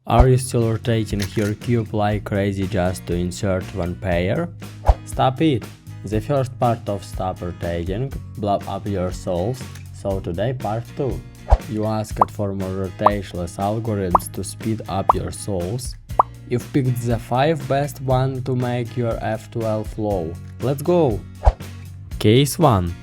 Are you still rotating your cube like crazy just to insert one pair? Stop it! The first part of stop rotating, blow up your souls, so today part 2. You asked for more rotationless algorithms to speed up your souls. You've picked the 5 best one to make your F2L flow. Let's go! Case 1.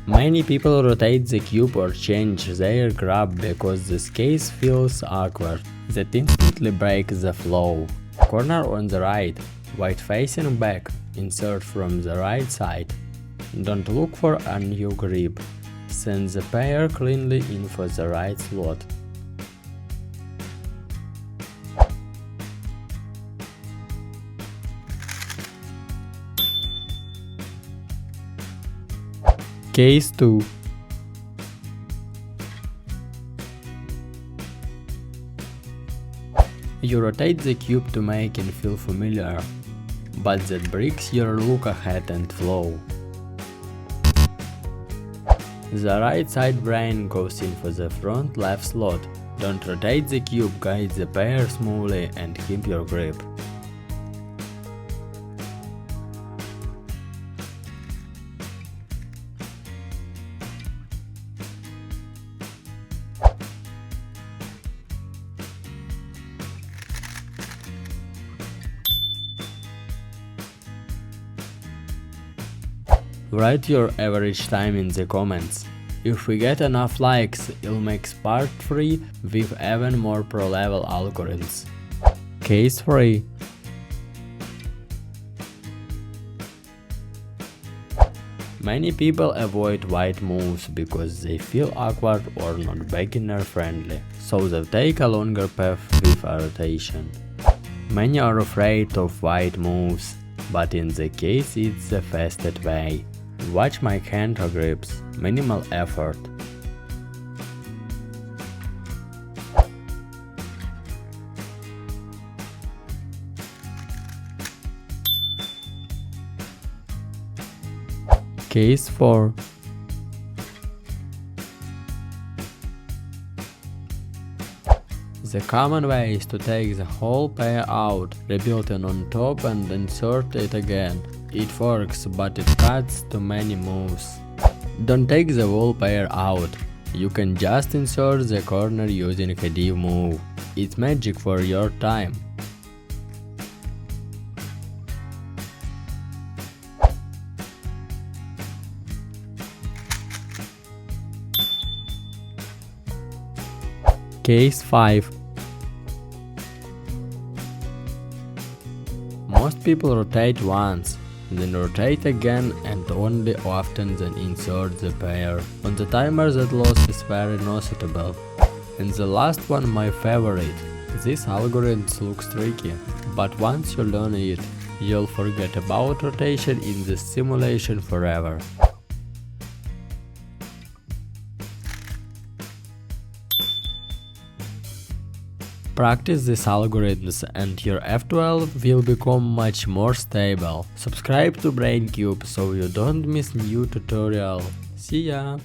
Many people rotate the cube or change their grab because this case feels awkward. That instantly breaks the flow. Corner on the right, white facing back, insert from the right side. Don't look for a new grip. Send the pair cleanly in for the right slot. Case 2. You rotate the cube to make it feel familiar, but that breaks your look ahead and flow. The right side brain goes in for the front left slot. Don't rotate the cube, guide the pair smoothly and keep your grip. Write your average time in the comments. If we get enough likes, I'll make part 3 with even more pro-level algorithms. Case 3. Many people avoid wide moves because they feel awkward or not beginner friendly, so they take a longer path with a rotation. Many are afraid of wide moves, but in the case it's the fastest way. Watch my hand grips, minimal effort. Case 4. The common way is to take the whole pair out, rebuild it on top and insert it again. It works, but it cuts too many moves. Don't take the whole pair out. You can just insert the corner using a div move. It's magic for your time. Case 5. Most people rotate once, then rotate again and only often then insert the pair. On the timer that loss is very noticeable. And the last one my favorite. This algorithm looks tricky, but once you learn it, you'll forget about rotation in the simulation forever. Practice these algorithms and your F2L will become much more stable. Subscribe to BrainCube so you don't miss new tutorial. See ya!